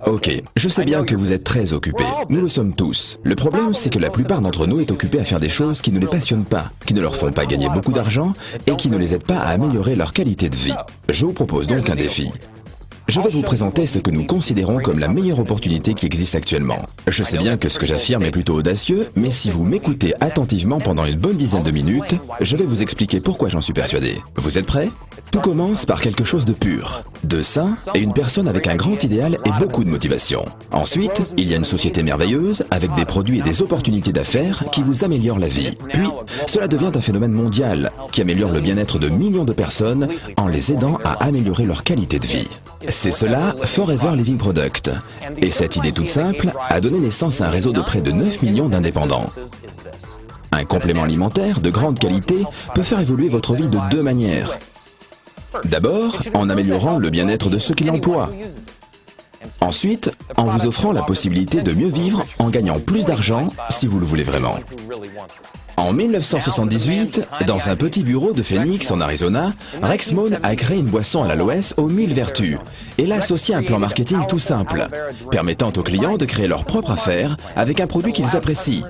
Ok, je sais bien que vous êtes très occupés. Nous le sommes tous. Le problème, c'est que la plupart d'entre nous est occupée à faire des choses qui ne les passionnent pas, qui ne leur font pas gagner beaucoup d'argent et qui ne les aident pas à améliorer leur qualité de vie. Je vous propose donc un défi. Je vais vous présenter ce que nous considérons comme la meilleure opportunité qui existe actuellement. Je sais bien que ce que j'affirme est plutôt audacieux, mais si vous m'écoutez attentivement pendant une bonne dizaine de minutes, je vais vous expliquer pourquoi j'en suis persuadé. Vous êtes prêts? Tout commence par quelque chose de pur, de sain et une personne avec un grand idéal et beaucoup de motivation. Ensuite, il y a une société merveilleuse avec des produits et des opportunités d'affaires qui vous améliorent la vie. Puis, cela devient un phénomène mondial qui améliore le bien-être de millions de personnes en les aidant à améliorer leur qualité de vie. C'est cela, Forever Living Product. Et cette idée toute simple a donné naissance à un réseau de près de 9 millions d'indépendants. Un complément alimentaire de grande qualité peut faire évoluer votre vie de deux manières. D'abord, en améliorant le bien-être de ceux qui l'emploient. Ensuite, en vous offrant la possibilité de mieux vivre en gagnant plus d'argent si vous le voulez vraiment. En 1978, dans un petit bureau de Phoenix en Arizona, Rex Mohn a créé une boisson à l'aloès aux 1000 vertus et l'a associé à un plan marketing tout simple, permettant aux clients de créer leur propre affaire avec un produit qu'ils apprécient.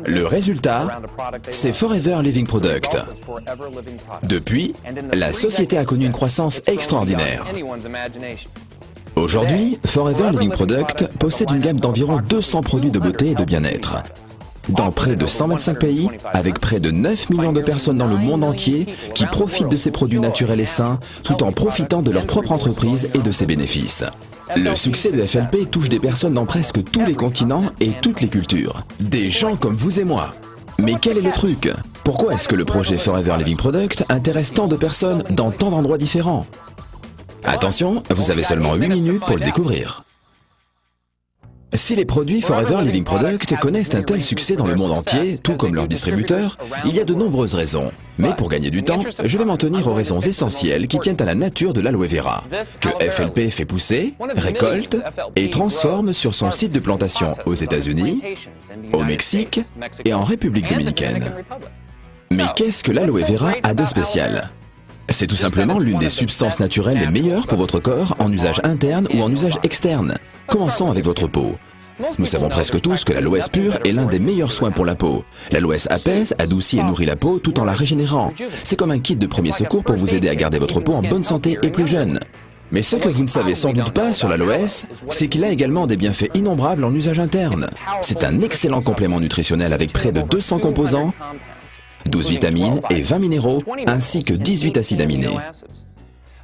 Le résultat, c'est Forever Living Product. Depuis, la société a connu une croissance extraordinaire. Aujourd'hui, Forever Living Product possède une gamme d'environ 200 produits de beauté et de bien-être. Dans près de 125 pays, avec près de 9 millions de personnes dans le monde entier qui profitent de ces produits naturels et sains, tout en profitant de leur propre entreprise et de ses bénéfices. Le succès de FLP touche des personnes dans presque tous les continents et toutes les cultures. Des gens comme vous et moi. Mais quel est le truc? Pourquoi est-ce que le projet Forever Living Product intéresse tant de personnes dans tant d'endroits différents? Attention, vous avez seulement 8 minutes pour le découvrir. Si les produits Forever Living Product connaissent un tel succès dans le monde entier, tout comme leurs distributeurs, il y a de nombreuses raisons. Mais pour gagner du temps, je vais m'en tenir aux raisons essentielles qui tiennent à la nature de l'aloe vera, que FLP fait pousser, récolte et transforme sur son site de plantation aux États-Unis, au Mexique et en République dominicaine. Mais qu'est-ce que l'aloe vera a de spécial? C'est tout simplement l'une des substances naturelles les meilleures pour votre corps en usage interne ou en usage externe. Commençons avec votre peau. Nous savons presque tous que l'aloès pur est l'un des meilleurs soins pour la peau. L'aloès apaise, adoucit et nourrit la peau tout en la régénérant. C'est comme un kit de premier secours pour vous aider à garder votre peau en bonne santé et plus jeune. Mais ce que vous ne savez sans doute pas sur l'aloès, c'est qu'il a également des bienfaits innombrables en usage interne. C'est un excellent complément nutritionnel avec près de 200 composants, 12 vitamines et 20 minéraux, ainsi que 18 acides aminés.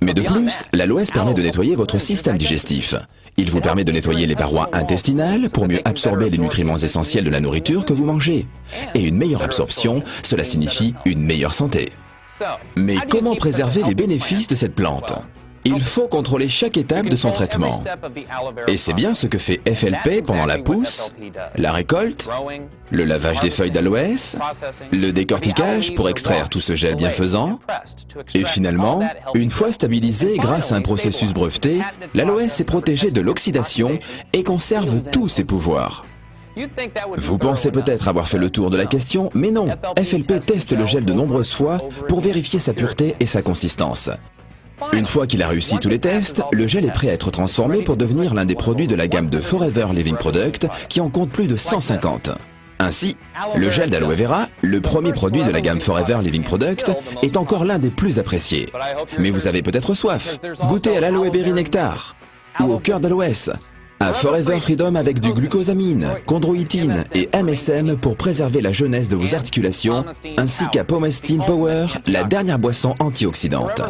Mais de plus, l'aloès permet de nettoyer votre système digestif. Il vous permet de nettoyer les parois intestinales pour mieux absorber les nutriments essentiels de la nourriture que vous mangez. Et une meilleure absorption, cela signifie une meilleure santé. Mais comment préserver les bénéfices de cette plante? Il faut contrôler chaque étape de son traitement. Et c'est bien ce que fait FLP pendant la pousse, la récolte, le lavage des feuilles d'aloès, le décortiquage pour extraire tout ce gel bienfaisant, et finalement, une fois stabilisé grâce à un processus breveté, l'aloès est protégé de l'oxydation et conserve tous ses pouvoirs. Vous pensez peut-être avoir fait le tour de la question, mais non, FLP teste le gel de nombreuses fois pour vérifier sa pureté et sa consistance. Une fois qu'il a réussi tous les tests, le gel est prêt à être transformé pour devenir l'un des produits de la gamme de Forever Living Product qui en compte plus de 150. Ainsi, le gel d'aloe vera, le premier produit de la gamme Forever Living Product, est encore l'un des plus appréciés. Mais vous avez peut-être soif. Goûtez à l'aloe berry nectar ou au cœur d'aloès, à Forever Freedom avec du glucosamine, chondroïtine et MSM pour préserver la jeunesse de vos articulations, ainsi qu'à Pomestine Power, la dernière boisson antioxydante.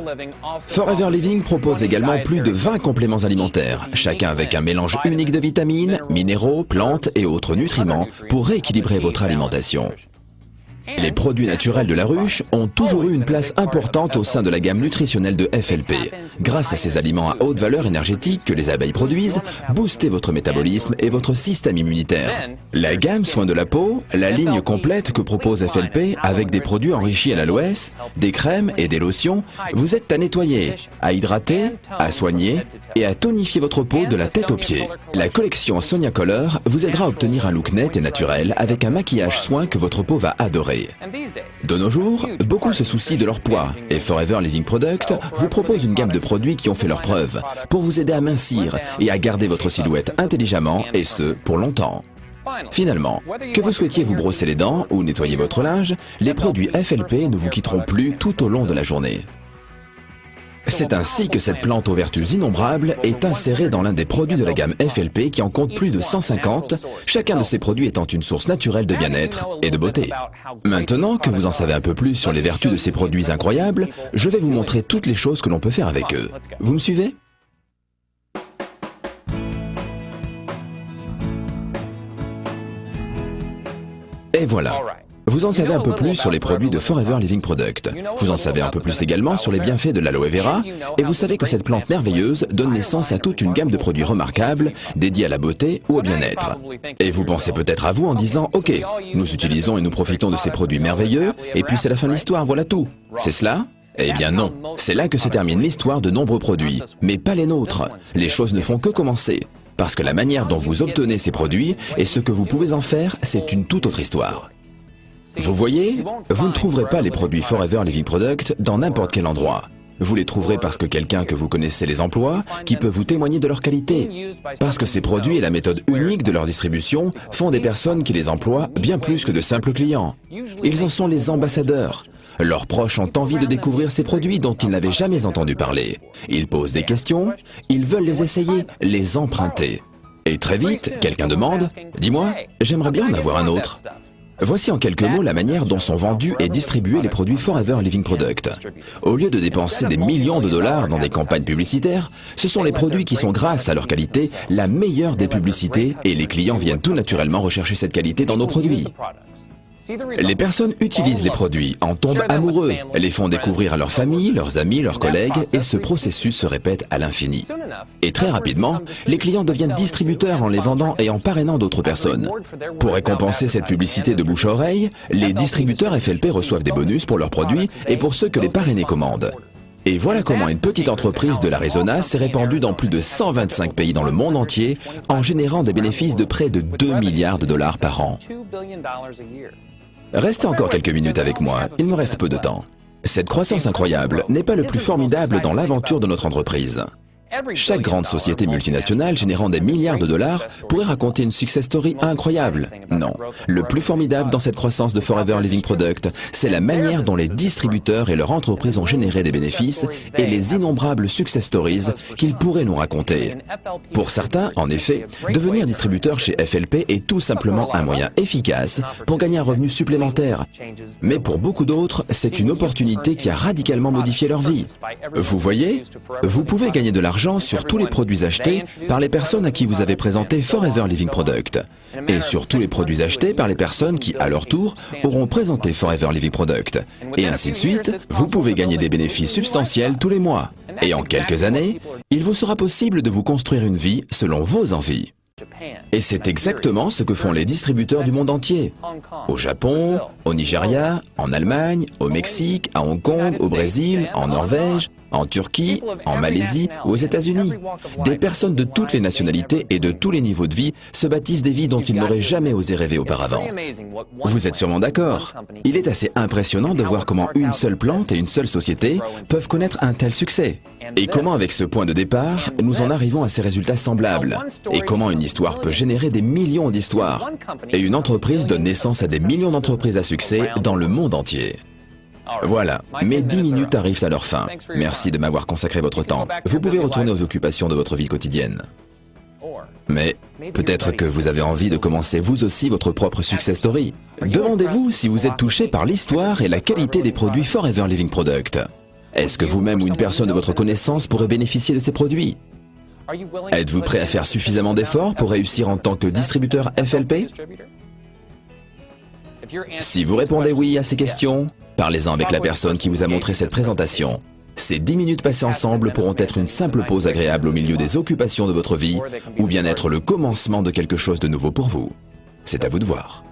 Forever Living propose également plus de 20 compléments alimentaires, chacun avec un mélange unique de vitamines, minéraux, plantes et autres nutriments pour rééquilibrer votre alimentation. Les produits naturels de la ruche ont toujours eu une place importante au sein de la gamme nutritionnelle de FLP. Grâce à ces aliments à haute valeur énergétique que les abeilles produisent, boostez votre métabolisme et votre système immunitaire. La gamme soins de la peau, la ligne complète que propose FLP avec des produits enrichis à l'aloès, des crèmes et des lotions, vous aide à nettoyer, à hydrater, à soigner et à tonifier votre peau de la tête aux pieds. La collection Sonia Color vous aidera à obtenir un look net et naturel avec un maquillage soin que votre peau va adorer. soirée. De nos jours, beaucoup se soucient de leur poids et Forever Living Product vous propose une gamme de produits qui ont fait leurs preuves pour vous aider à mincir et à garder votre silhouette intelligemment et ce, pour longtemps. Finalement, que vous souhaitiez vous brosser les dents ou nettoyer votre linge, les produits FLP ne vous quitteront plus tout au long de la journée. C'est ainsi que cette plante aux vertus innombrables est insérée dans l'un des produits de la gamme FLP qui en compte plus de 150, chacun de ces produits étant une source naturelle de bien-être et de beauté. Maintenant que vous en savez un peu plus sur les vertus de ces produits incroyables, je vais vous montrer toutes les choses que l'on peut faire avec eux. Vous me suivez ? Et voilà. Vous en savez un peu plus sur les produits de Forever Living Product. Vous en savez un peu plus également sur les bienfaits de l'aloe vera et vous savez que cette plante merveilleuse donne naissance à toute une gamme de produits remarquables dédiés à la beauté ou au bien-être. Et vous pensez peut-être à vous en disant « Ok, nous utilisons et nous profitons de ces produits merveilleux et puis c'est la fin de l'histoire, voilà tout. C'est cela ?» Eh bien non, c'est là que se termine l'histoire de nombreux produits, mais pas les nôtres. Les choses ne font que commencer. Parce que la manière dont vous obtenez ces produits et ce que vous pouvez en faire, c'est une toute autre histoire. Vous voyez, vous ne trouverez pas les produits Forever Living Product dans n'importe quel endroit. Vous les trouverez parce que quelqu'un que vous connaissez les emploie, qui peut vous témoigner de leur qualité. Parce que ces produits et la méthode unique de leur distribution font des personnes qui les emploient bien plus que de simples clients. Ils en sont les ambassadeurs. Leurs proches ont envie de découvrir ces produits dont ils n'avaient jamais entendu parler. Ils posent des questions, ils veulent les essayer, les emprunter. Et très vite, quelqu'un demande « Dis-moi, j'aimerais bien en avoir un autre ». Voici en quelques mots la manière dont sont vendus et distribués les produits Forever Living Product. Au lieu de dépenser des millions de dollars dans des campagnes publicitaires, ce sont les produits qui sont, grâce à leur qualité, la meilleure des publicités et les clients viennent tout naturellement rechercher cette qualité dans nos produits. Les personnes utilisent les produits, en tombent amoureux, les font découvrir à leur famille, leurs amis, leurs collègues et ce processus se répète à l'infini. Et très rapidement, les clients deviennent distributeurs en les vendant et en parrainant d'autres personnes. Pour récompenser cette publicité de bouche à oreille, les distributeurs FLP reçoivent des bonus pour leurs produits et pour ceux que les parrainés commandent. Et voilà comment une petite entreprise de l'Arizona s'est répandue dans plus de 125 pays dans le monde entier en générant des bénéfices de près de 2 milliards de dollars par an. Restez encore quelques minutes avec moi, il me reste peu de temps. Cette croissance incroyable n'est pas le plus formidable dans l'aventure de notre entreprise. Chaque grande société multinationale générant des milliards de dollars pourrait raconter une success story incroyable. Non, le plus formidable dans cette croissance de Forever Living Product, c'est la manière dont les distributeurs et leurs entreprises ont généré des bénéfices et les innombrables success stories qu'ils pourraient nous raconter. Pour certains, en effet, devenir distributeur chez FLP est tout simplement un moyen efficace pour gagner un revenu supplémentaire. Mais pour beaucoup d'autres, c'est une opportunité qui a radicalement modifié leur vie. Vous voyez, vous pouvez gagner de l'argent sur tous les produits achetés par les personnes à qui vous avez présenté Forever Living Product et sur tous les produits achetés par les personnes qui, à leur tour, auront présenté Forever Living Product. Et ainsi de suite, vous pouvez gagner des bénéfices substantiels tous les mois. Et en quelques années, il vous sera possible de vous construire une vie selon vos envies. Et c'est exactement ce que font les distributeurs du monde entier. Au Japon, au Nigeria, en Allemagne, au Mexique, à Hong Kong, au Brésil, en Norvège, en Turquie, en Malaisie ou aux États-Unis. Des personnes de toutes les nationalités et de tous les niveaux de vie se bâtissent des vies dont ils n'auraient jamais osé rêver auparavant. Vous êtes sûrement d'accord. Il est assez impressionnant de voir comment une seule plante et une seule société peuvent connaître un tel succès. Et comment avec ce point de départ, nous en arrivons à ces résultats semblables. Et comment une histoire peut générer des millions d'histoires. Et une entreprise donne naissance à des millions d'entreprises à succès dans le monde entier. Voilà, mes 10 minutes arrivent à leur fin. Merci de m'avoir consacré votre temps. Vous pouvez retourner aux occupations de votre vie quotidienne. Mais peut-être que vous avez envie de commencer vous aussi votre propre success story. Demandez-vous si vous êtes touché par l'histoire et la qualité des produits Forever Living Product. Est-ce que vous-même ou une personne de votre connaissance pourrait bénéficier de ces produits? Êtes-vous prêt à faire suffisamment d'efforts pour réussir en tant que distributeur FLP? Si vous répondez oui à ces questions, parlez-en avec la personne qui vous a montré cette présentation. Ces 10 minutes passées ensemble pourront être une simple pause agréable au milieu des occupations de votre vie ou bien être le commencement de quelque chose de nouveau pour vous. C'est à vous de voir.